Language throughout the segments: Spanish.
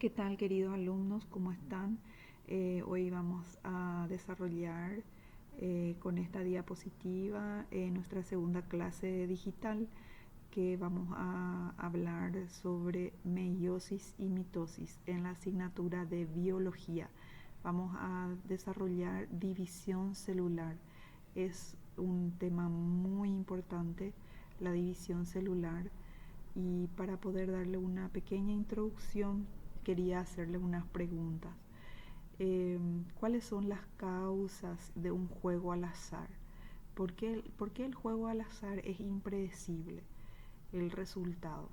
¿Qué tal, queridos alumnos? ¿Cómo están? Hoy vamos a desarrollar con esta diapositiva nuestra segunda clase digital, que vamos a hablar sobre meiosis y mitosis en la asignatura de biología. Vamos a desarrollar división celular. Es un tema muy importante, la división celular, y para poder darle una pequeña introducción quería hacerle unas preguntas. ¿Cuáles son las causas de un juego al azar? ¿Por qué el juego al azar es impredecible, el resultado?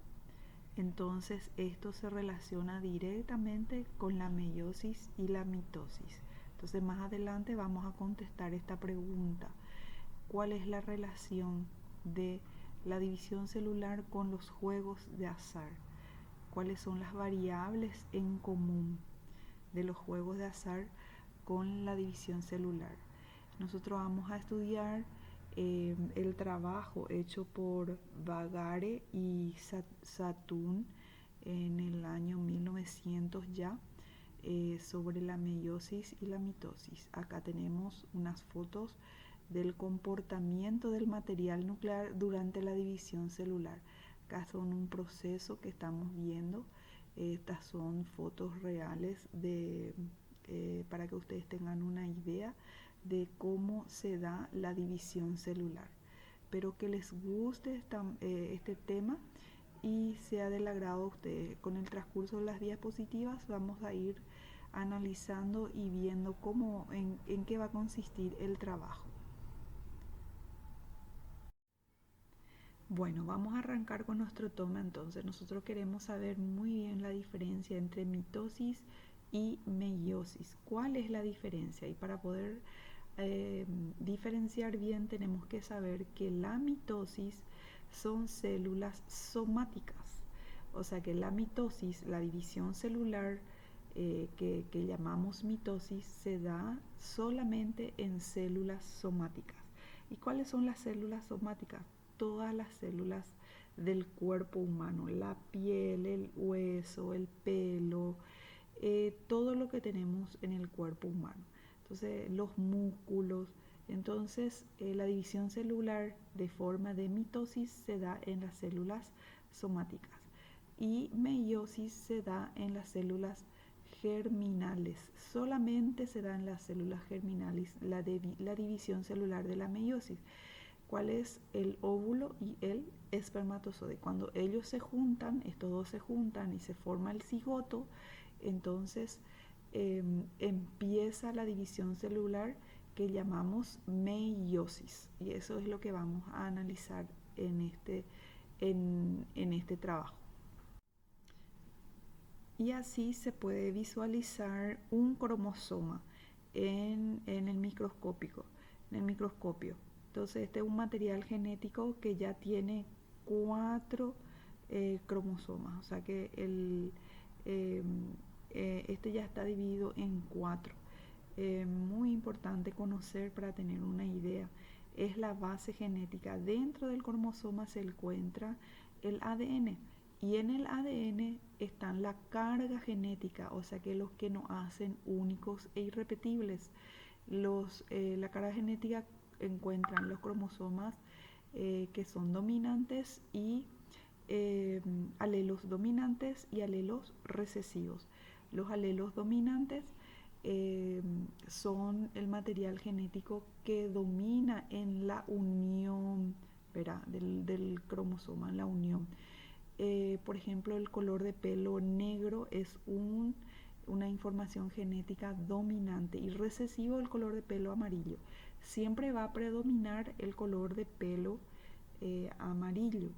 Entonces esto se relaciona directamente con la meiosis y la mitosis. Entonces más adelante vamos a contestar esta pregunta. ¿Cuál es la relación de la división celular con los juegos de azar? ¿Cuáles son las variables en común de los juegos de azar con la división celular? Nosotros vamos a estudiar el trabajo hecho por Vagare y Satun en el año 1900 ya, sobre la meiosis y la mitosis. Acá tenemos unas fotos del comportamiento del material nuclear durante la división celular. Acá son un proceso que estamos viendo. Estas son fotos reales para que ustedes tengan una idea de cómo se da la división celular. Espero que les guste este tema y sea del agrado a ustedes. Con el transcurso de las diapositivas vamos a ir analizando y viendo en qué va a consistir el trabajo. Bueno, vamos a arrancar con nuestro tema entonces. Nosotros queremos saber muy bien la diferencia entre mitosis y meiosis. ¿Cuál es la diferencia? Y para poder diferenciar bien tenemos que saber que la mitosis son células somáticas. O sea que la mitosis, la división celular que llamamos mitosis, se da solamente en células somáticas. ¿Y cuáles son las células somáticas? Todas las células del cuerpo humano, la piel, el hueso, el pelo, todo lo que tenemos en el cuerpo humano. Entonces, los músculos. Entonces, la división celular de forma de mitosis se da en las células somáticas y meiosis se da en las células germinales. Solamente se da en las células germinales la división celular de la meiosis. ¿Cuál es el óvulo y el espermatozoide? Cuando ellos se juntan, estos dos se juntan y se forma el cigoto, entonces empieza la división celular que llamamos meiosis, y eso es lo que vamos a analizar en este trabajo. Y así se puede visualizar un cromosoma en el microscopio. Entonces este es un material genético que ya tiene 4 cromosomas, o sea que eh, este ya está dividido en 4. Muy importante conocer para tener una idea. Es la base genética. Dentro del cromosoma se encuentra el ADN. Y en el ADN están la carga genética, o sea que los que nos hacen únicos e irrepetibles. La carga genética encuentran los cromosomas que son dominantes y alelos dominantes y alelos recesivos. Los alelos dominantes son el material genético que domina en la unión, ¿verdad? del cromosoma, en la unión. Por ejemplo, el color de pelo negro es una información genética dominante, y recesivo el color de pelo amarillo. Siempre va a predominar el color de pelo amarillo,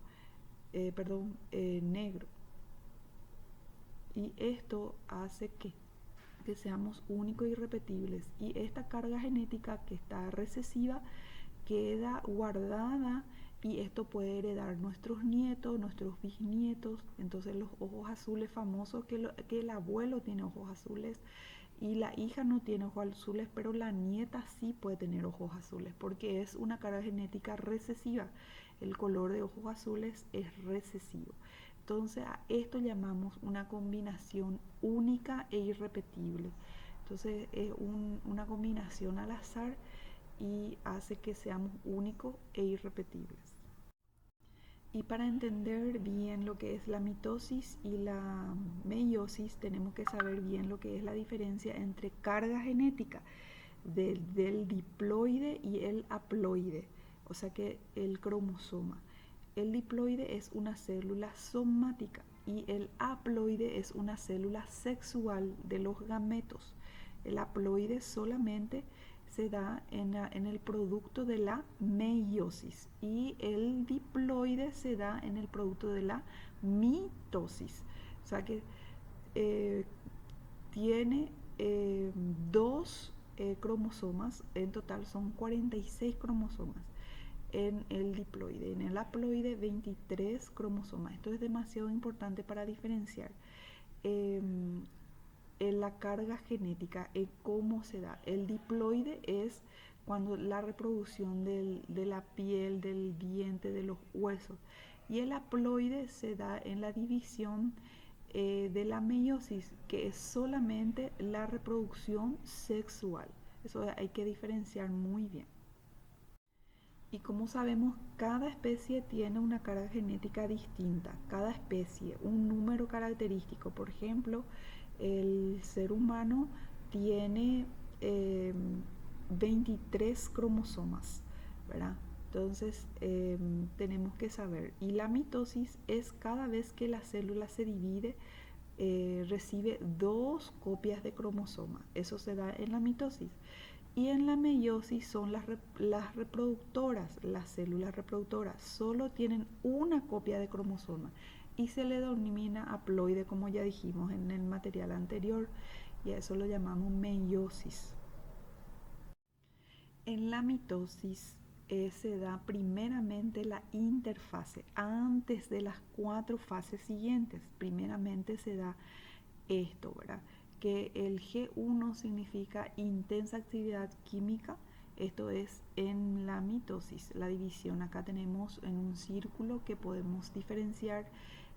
negro. Y esto hace que seamos únicos y irrepetibles. Y esta carga genética que está recesiva queda guardada, y esto puede heredar nuestros nietos, nuestros bisnietos. Entonces los ojos azules famosos, que el abuelo tiene ojos azules y la hija no tiene ojos azules, pero la nieta sí puede tener ojos azules porque es una carga genética recesiva. el color de ojos azules es recesivo. Entonces a esto llamamos una combinación única e irrepetible. Entonces es una combinación al azar y hace que seamos únicos e irrepetibles. Y para entender bien lo que es la mitosis y la meiosis, tenemos que saber bien lo que es la diferencia entre carga genética del diploide y el haploide, o sea que el cromosoma. El diploide es una célula somática y el haploide es una célula sexual de los gametos. El haploide solamente se da en el producto de la meiosis y el diploide se da en el producto de la mitosis. O sea que eh, tiene dos cromosomas, en total son 46 cromosomas en el diploide. En el haploide 23 cromosomas. Esto es demasiado importante para diferenciar en la carga genética, en cómo se da. El diploide es cuando la reproducción de la piel, del diente, de los huesos. Y el haploide se da en la división de la meiosis, que es solamente la reproducción sexual. Eso hay que diferenciar muy bien. Y como sabemos, cada especie tiene una carga genética distinta, cada especie, un número característico. Por ejemplo, el ser humano tiene 23 cromosomas, ¿verdad? Entonces tenemos que saber. Y la mitosis es cada vez que la célula se divide, recibe dos copias de cromosoma. Eso se da en la mitosis. Y en la meiosis son las reproductoras, las células reproductoras. Solo tienen una copia de cromosoma y se le denomina haploide, como ya dijimos en el material anterior, y a eso lo llamamos meiosis. En la mitosis se da primeramente la interfase, antes de las 4 fases siguientes. Primeramente se da esto, ¿verdad? Que el G1 significa intensa actividad química. Esto es en la mitosis, la división. Acá tenemos en un círculo que podemos diferenciar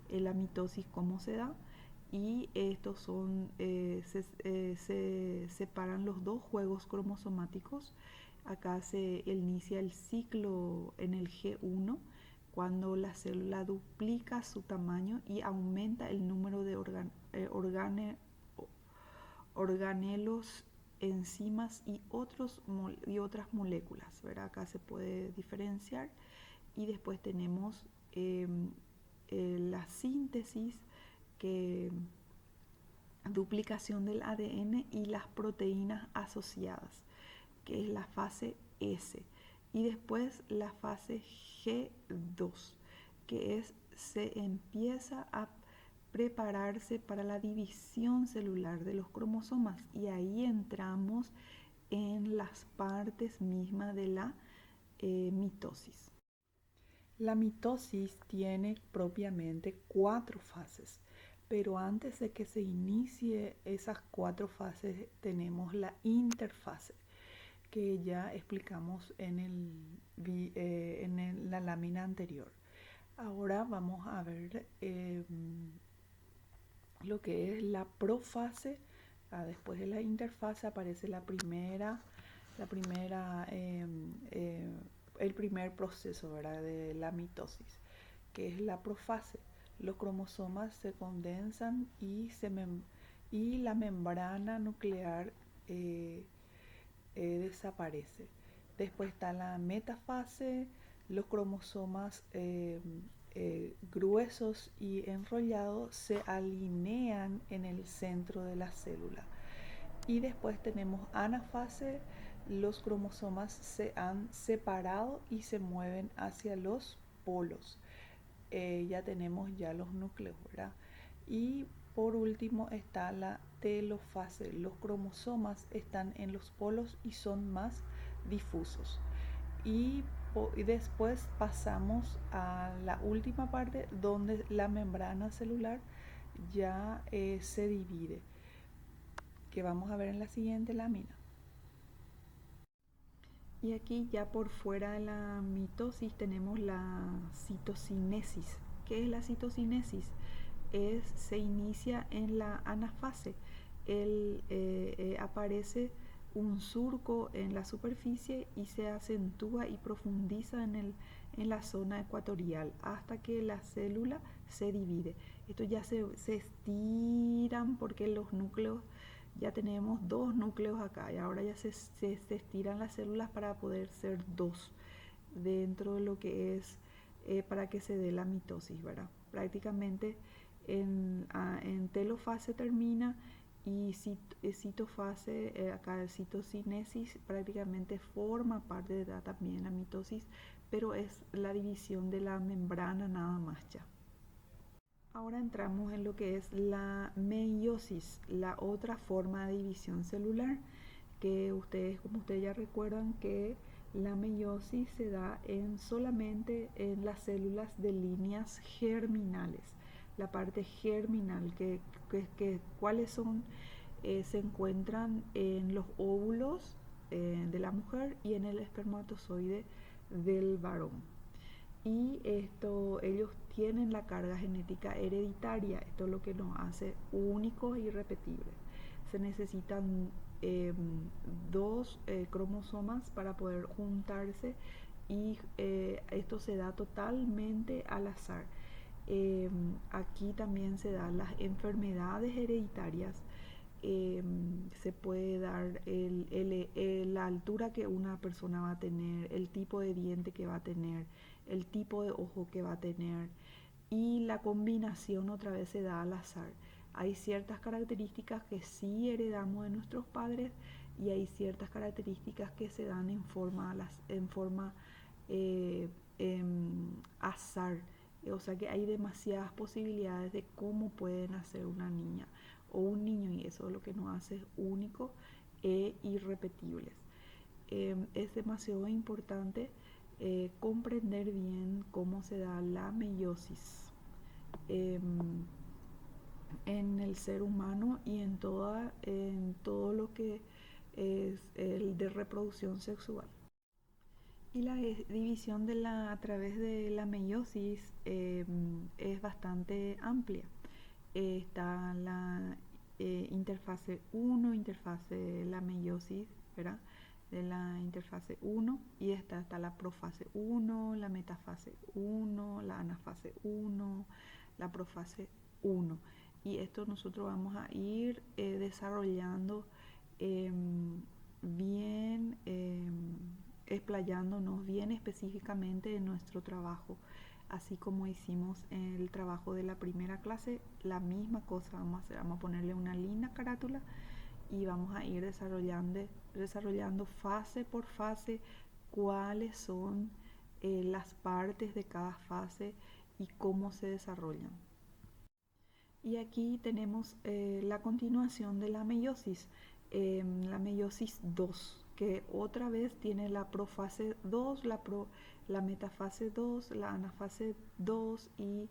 la mitosis cómo se da. Y estos son, se separan los dos juegos cromosomáticos. Acá se inicia el ciclo en el G1 cuando la célula duplica su tamaño y aumenta el número de organelos, enzimas y otras moléculas, ¿verdad? Acá se puede diferenciar. Y después tenemos la síntesis, que duplicación del ADN y las proteínas asociadas, que es la fase S. Y después la fase G2, que es se empieza a prepararse para la división celular de los cromosomas, y ahí entramos en las partes mismas de la mitosis. La mitosis tiene propiamente 4 fases, pero antes de que se inicie esas 4 fases tenemos la interfase, que ya explicamos en la lámina anterior. Ahora vamos a ver lo que es la profase. Después de la interfase aparece el primer proceso, ¿verdad?, de la mitosis, que es la profase. Los cromosomas se condensan y la membrana nuclear desaparece. Después está la metafase. Los cromosomas gruesos y enrollados se alinean en el centro de la célula. Y después tenemos anafase. Los cromosomas se han separado y se mueven hacia los polos. Ya tenemos ya los núcleos, ¿verdad? Y por último está la telofase. Los cromosomas están en los polos y son más difusos. Y después pasamos a la última parte, donde la membrana celular ya se divide, que vamos a ver en la siguiente lámina. Y aquí ya por fuera de la mitosis tenemos la citocinesis. ¿Qué es la citocinesis? Se inicia en la anafase. Aparece un surco en la superficie y se acentúa y profundiza en la zona ecuatorial hasta que la célula se divide. Esto ya se estiran porque los núcleos, ya tenemos dos núcleos acá y ahora ya se estiran las células para poder ser dos dentro de lo que es para que se dé la mitosis, ¿verdad? Prácticamente en telofase termina y citofase, acá citocinesis prácticamente forma parte de también la mitosis, pero es la división de la membrana nada más ya. Ahora entramos en lo que es la meiosis, la otra forma de división celular, que como ustedes ya recuerdan que la meiosis se da solamente en las células de líneas germinales, la parte germinal, ¿cuáles son? Se encuentran en los óvulos de la mujer y en el espermatozoide del varón. Y ellos tienen la carga genética hereditaria, esto es lo que nos hace únicos e irrepetibles. Se necesitan dos cromosomas para poder juntarse y esto se da totalmente al azar. Aquí también se dan las enfermedades hereditarias. Se puede dar la altura que una persona va a tener, el tipo de diente que va a tener, el tipo de ojo que va a tener, y la combinación otra vez se da al azar. Hay ciertas características que sí heredamos de nuestros padres y hay ciertas características que se dan en forma eh, azar. O sea que hay demasiadas posibilidades de cómo puede nacer una niña o un niño y eso es lo que nos hace únicos e irrepetibles. Es demasiado importante comprender bien cómo se da la meiosis en el ser humano y en todo lo que es el de reproducción sexual. Y la división a través de la meiosis es bastante amplia. Está la interfase 1, interfase la meiosis, ¿verdad? De la interfase 1 y está la profase 1, la metafase 1, la anafase 1, la profase 1. Y esto nosotros vamos a ir desarrollando bien, explayándonos bien específicamente en nuestro trabajo. Así como hicimos el trabajo de la primera clase, la misma cosa vamos a hacer. Vamos a ponerle una linda carátula y vamos a ir desarrollando fase por fase cuáles son las partes de cada fase y cómo se desarrollan. Y aquí tenemos la continuación de la meiosis 2, que otra vez tiene la profase 2, la metafase 2, la anafase 2 y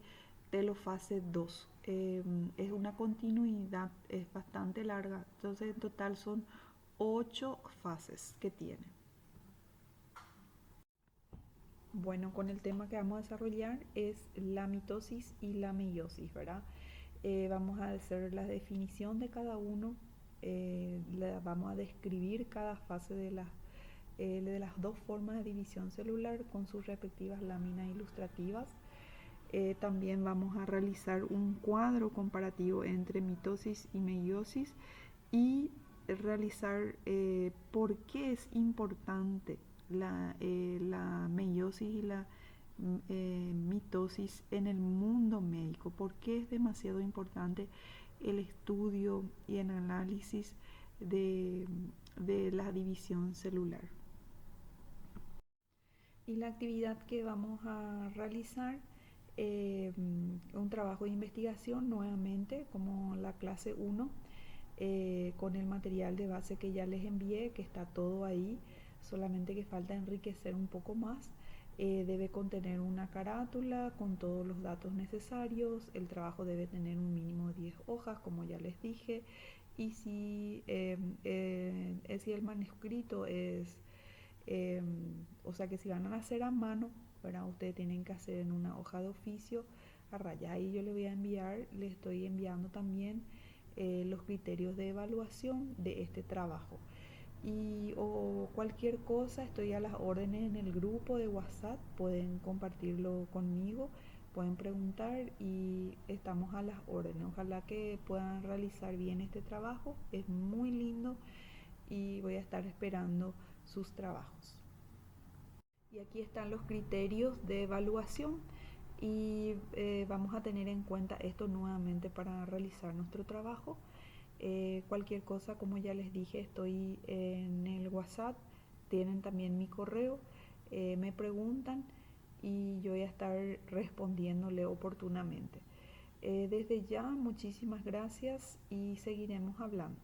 telofase 2. Es una continuidad, es bastante larga, entonces en total son 8 fases que tiene. Bueno, con el tema que vamos a desarrollar es la mitosis y la meiosis, ¿verdad? Vamos a hacer la definición de cada uno, vamos a describir cada fase de las dos formas de división celular con sus respectivas láminas ilustrativas. También vamos a realizar un cuadro comparativo entre mitosis y meiosis y realizar por qué es importante la meiosis y la mitosis en el mundo médico, por qué es demasiado importante el estudio y el análisis de la división celular. Y la actividad que vamos a realizar, un trabajo de investigación nuevamente como la clase 1, con el material de base que ya les envié, que está todo ahí, solamente que falta enriquecer un poco más. Debe contener una carátula con todos los datos necesarios, el trabajo debe tener un mínimo de 10 hojas, como ya les dije, y si el manuscrito es O sea que si van a hacer a mano, ¿verdad? Ustedes tienen que hacer en una hoja de oficio a rayar y yo le voy a enviar, le estoy enviando también los criterios de evaluación de este trabajo. Y o cualquier cosa, estoy a las órdenes en el grupo de WhatsApp, pueden compartirlo conmigo, pueden preguntar y estamos a las órdenes. Ojalá que puedan realizar bien este trabajo, es muy lindo y voy a estar esperando sus trabajos. Y aquí están los criterios de evaluación y vamos a tener en cuenta esto nuevamente para realizar nuestro trabajo. Cualquier cosa, como ya les dije, estoy en el WhatsApp, tienen también mi correo, me preguntan y yo voy a estar respondiéndole oportunamente. Desde ya, muchísimas gracias y seguiremos hablando.